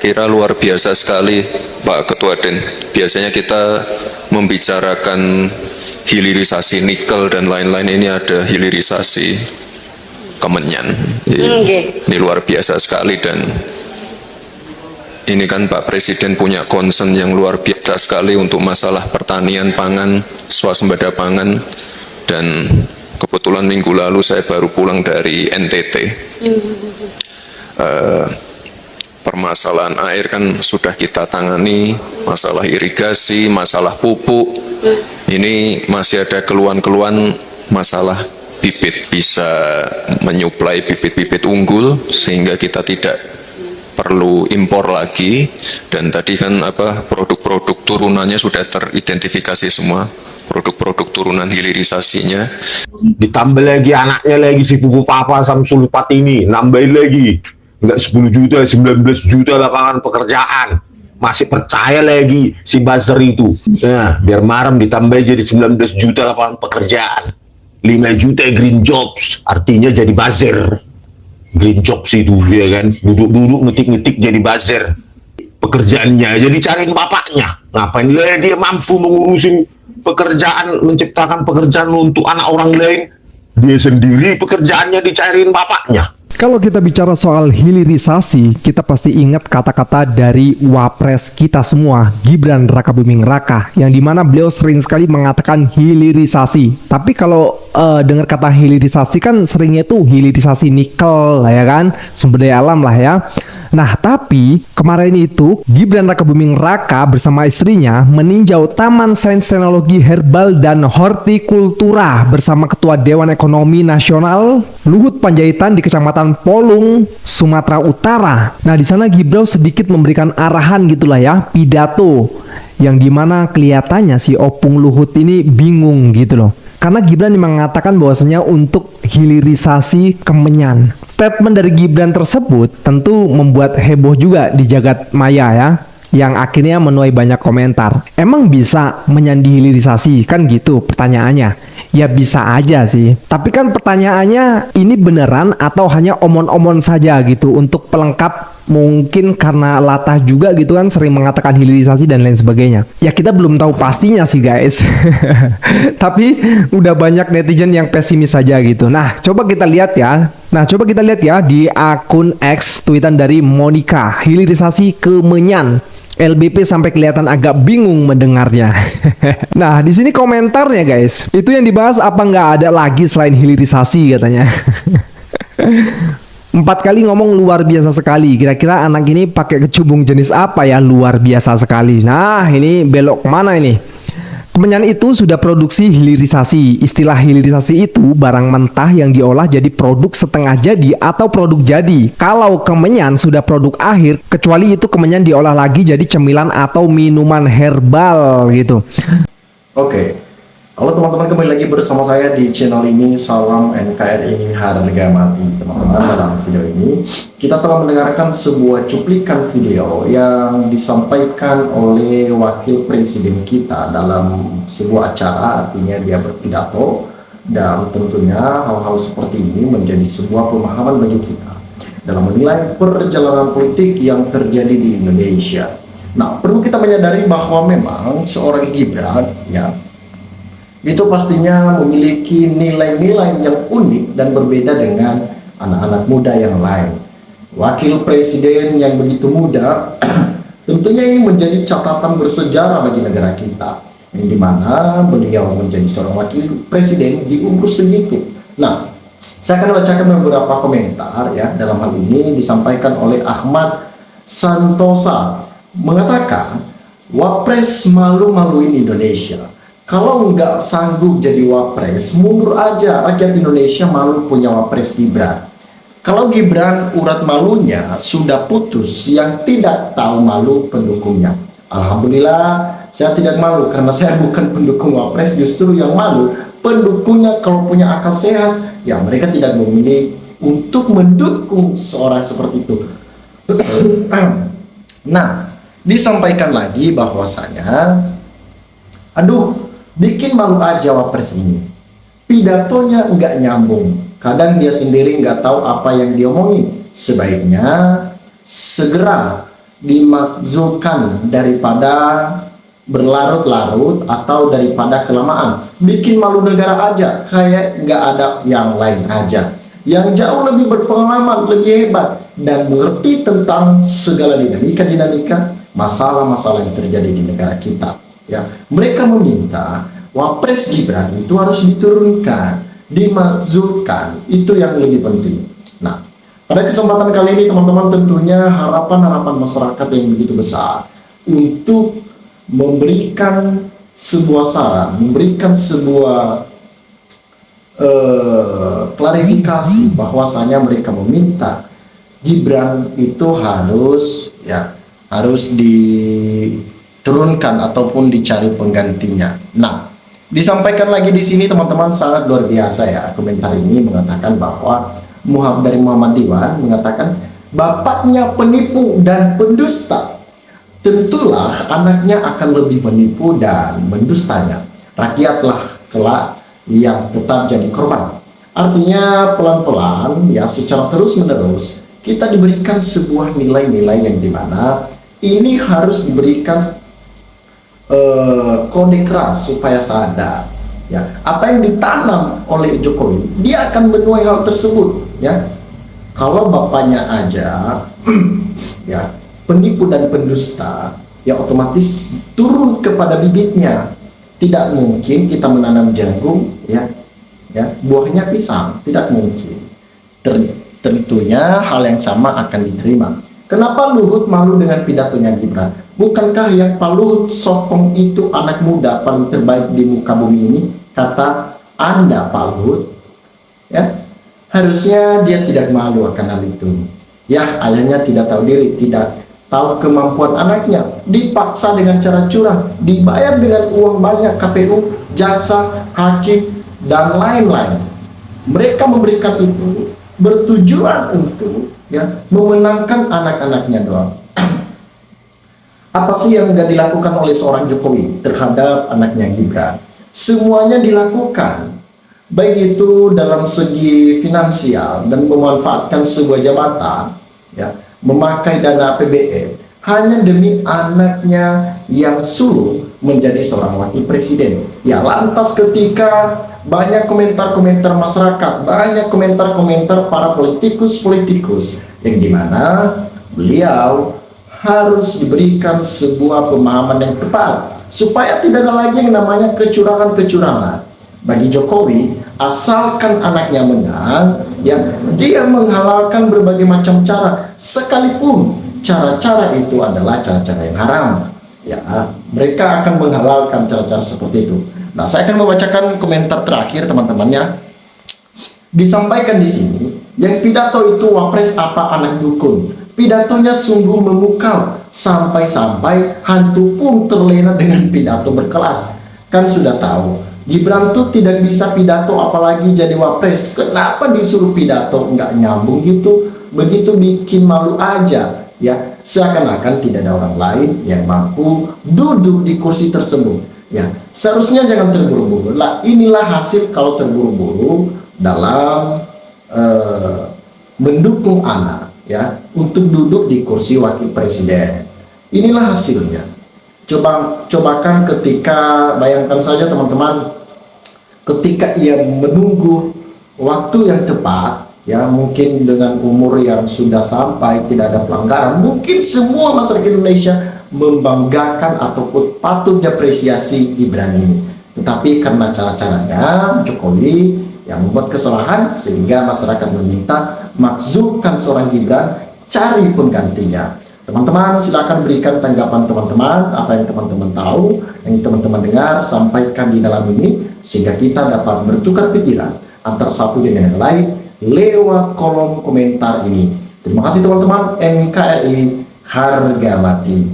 kira luar biasa sekali Pak Ketua Den. Biasanya kita membicarakan hilirisasi nikel dan lain-lain, ini ada hilirisasi Kemenyan. Ini luar biasa sekali, dan ini kan Pak Presiden punya concern yang luar biasa sekali untuk masalah pertanian pangan, swasembada pangan, dan kebetulan minggu lalu saya baru pulang dari NTT. Permasalahan air kan sudah kita tangani, masalah irigasi, masalah pupuk. Ini masih ada keluhan-keluhan masalah bibit, bisa menyuplai bibit-bibit unggul sehingga kita tidak perlu impor lagi. Dan tadi kan produk-produk turunannya sudah teridentifikasi semua, produk-produk turunan hilirisasinya. Ditambah lagi anaknya lagi si Pupu Papa Samsul Patini, nambahin lagi enggak 10 juta, 19 juta lapangan pekerjaan. Masih percaya lagi si buzzer itu. Nah, biar marem ditambah jadi 19 juta lapangan pekerjaan. 5 juta green jobs, artinya jadi buzzer. Green jobs itu, ya kan? Duduk-duduk ngetik-ngetik jadi buzzer. Pekerjaannya jadi cariin bapaknya. Ngapain lah dia mampu mengurusin pekerjaan, menciptakan pekerjaan untuk anak orang lain. Dia sendiri pekerjaannya dicariin bapaknya. Kalau kita bicara soal hilirisasi, kita pasti ingat kata-kata dari Wapres kita semua, Gibran Rakabuming Raka, yang dimana beliau sering sekali mengatakan hilirisasi. Tapi kalau dengar kata hilirisasi kan seringnya tuh hilirisasi nikel lah ya kan, sumber daya alam lah ya. Nah, tapi kemarin itu Gibran Rakabuming Raka bersama istrinya meninjau Taman Sains Teknologi Herbal dan Hortikultura bersama Ketua Dewan Ekonomi Nasional Luhut Panjaitan di Kecamatan Polung, Sumatera Utara. Nah, di sana Gibran sedikit memberikan arahan gitulah ya, pidato yang dimana kelihatannya si Opung Luhut ini bingung gitu loh. Karena Gibran mengatakan bahwasanya untuk hilirisasi Kemenyan. Statement dari Gibran tersebut tentu membuat heboh juga di jagat maya ya, yang akhirnya menuai banyak komentar. Emang bisa menyandi hilirisasi? Kan gitu pertanyaannya. Ya bisa aja sih. Tapi kan pertanyaannya, ini beneran atau hanya omon-omon saja gitu untuk pelengkap? Mungkin karena latah juga gitu kan, sering mengatakan hilirisasi dan lain sebagainya. Ya kita belum tahu pastinya sih guys. Tapi udah banyak netizen yang pesimis saja gitu. Nah coba kita lihat ya. Di akun X tweetan dari Monica, hilirisasi Kemenyan. LBP sampai kelihatan agak bingung mendengarnya. Nah, di sini komentarnya guys, itu yang dibahas apa nggak ada lagi selain hilirisasi katanya. 4 kali ngomong luar biasa sekali. Kira-kira anak ini pakai kecubung jenis apa ya luar biasa sekali. Nah, ini belok kemana ini? Kemenyan itu sudah produksi hilirisasi. Istilah hilirisasi itu barang mentah yang diolah jadi produk setengah jadi atau produk jadi. Kalau kemenyan sudah produk akhir, kecuali itu kemenyan diolah lagi jadi cemilan atau minuman herbal gitu. Oke. Halo teman-teman, kembali lagi bersama saya di channel ini. Salam NKRI harga mati. Teman-teman, dalam video ini kita telah mendengarkan sebuah cuplikan video yang disampaikan oleh wakil presiden kita dalam sebuah acara. Artinya dia berpidato, dan tentunya hal-hal seperti ini menjadi sebuah pemahaman bagi kita dalam menilai perjalanan politik yang terjadi di Indonesia. Nah, perlu kita menyadari bahwa memang seorang Gibran ya, itu pastinya memiliki nilai-nilai yang unik dan berbeda dengan anak-anak muda yang lain. Wakil presiden yang begitu muda, tentunya ini menjadi catatan bersejarah bagi negara kita, yang dimana beliau menjadi seorang wakil presiden di umur segitu. Nah, saya akan bacakan beberapa komentar ya. Dalam hal ini disampaikan oleh Ahmad Santosa, mengatakan Wapres malu-maluin Indonesia. Kalau nggak sanggup jadi wapres, mundur aja. Rakyat Indonesia malu punya wapres Gibran. Kalau Gibran urat malunya sudah putus, yang tidak tahu malu pendukungnya. Alhamdulillah, saya tidak malu karena saya bukan pendukung wapres. Justru yang malu pendukungnya. Kalau punya akal sehat, ya mereka tidak memilih untuk mendukung seorang seperti itu. Nah, disampaikan lagi bahwasanya, aduh, bikin malu aja wapres ini. Pidatonya nggak nyambung. Kadang dia sendiri nggak tahu apa yang diomongin. Sebaiknya segera dimakzulkan daripada berlarut-larut atau daripada kelamaan. Bikin malu negara aja, kayak nggak ada yang lain aja. Yang jauh lebih berpengalaman, lebih hebat, dan mengerti tentang segala dinamika-dinamika masalah-masalah yang terjadi di negara kita. Ya, mereka meminta Wapres Gibran itu harus diturunkan, dimakzulkan, itu yang lebih penting. Nah, pada kesempatan kali ini teman-teman, tentunya harapan-harapan masyarakat yang begitu besar untuk memberikan sebuah saran, memberikan sebuah klarifikasi bahwasanya mereka meminta Gibran itu harus diturunkan ataupun dicari penggantinya. Nah, disampaikan lagi di sini teman-teman, sangat luar biasa ya, komentar ini mengatakan bahwa dari Muhammad Iwan mengatakan bapaknya penipu dan pendusta, tentulah anaknya akan lebih menipu dan mendustanya. Rakyatlah kelak yang tetap jadi korban. Artinya pelan-pelan ya, secara terus-menerus kita diberikan sebuah nilai-nilai yang dimana ini harus diberikan kode keras supaya sadar ya, apa yang ditanam oleh Jokowi dia akan menuai hal tersebut ya. Kalau bapaknya aja ya penipu dan pendusta, ya otomatis turun kepada bibitnya. Tidak mungkin kita menanam jagung ya buahnya pisang, tidak mungkin. Tentunya hal yang sama akan diterima. Kenapa Luhut malu dengan pidatonya Gibran? Bukankah yang Pak Luhut sokong itu anak muda paling terbaik di muka bumi ini? Kata Anda Pak Luhut ya, harusnya dia tidak malu akan hal itu. Ya, ayahnya tidak tahu diri, tidak tahu kemampuan anaknya, dipaksa dengan cara curang, dibayar dengan uang banyak KPU, jaksa, hakim, dan lain-lain. Mereka memberikan itu bertujuan untuk ya memenangkan anak-anaknya doang. Apa sih yang sudah dilakukan oleh seorang Jokowi terhadap anaknya Gibran? Semuanya dilakukan, baik itu dalam segi finansial dan memanfaatkan sebuah jabatan ya, memakai dana APBN hanya demi anaknya yang sulung menjadi seorang wakil presiden. Ya, lantas ketika banyak komentar-komentar masyarakat, banyak komentar-komentar para politikus-politikus yang dimana beliau harus diberikan sebuah pemahaman yang tepat supaya tidak ada lagi yang namanya kecurangan-kecurangan. Bagi Jokowi, asalkan anaknya menang, ya dia menghalalkan berbagai macam cara, sekalipun cara-cara itu adalah cara-cara yang haram. Ya, mereka akan menghalalkan cara-cara seperti itu. Nah, saya akan membacakan komentar terakhir teman-temannya. Disampaikan di sini, yang pidato itu wapres apa anak dukun. Pidatonya sungguh memukau, sampai-sampai hantu pun terlena dengan pidato berkelas. Kan sudah tahu Gibran tuh tidak bisa pidato apalagi jadi wapres. Kenapa disuruh pidato nggak nyambung gitu? Begitu bikin malu aja ya. Seakan-akan tidak ada orang lain yang mampu duduk di kursi tersebut ya. Seharusnya jangan terburu-buru lah. Inilah hasil kalau terburu-buru dalam mendukung anak ya untuk duduk di kursi wakil presiden. Inilah hasilnya. Cobakan ketika, bayangkan saja teman-teman, ketika ia menunggu waktu yang tepat ya, mungkin dengan umur yang sudah sampai tidak ada pelanggaran, mungkin semua masyarakat Indonesia membanggakan ataupun patut diapresiasi Gibran ini. Tetapi karena cara-caranya Jokowi yang membuat kesalahan sehingga masyarakat meminta makzulkan seorang Gibran, cari penggantinya. Teman-teman silakan berikan tanggapan teman-teman, apa yang teman-teman tahu, yang teman-teman dengar, sampaikan di dalam ini sehingga kita dapat bertukar pikiran antar satu dengan yang lain lewat kolom komentar ini. Terima kasih teman-teman. NKRI harga mati.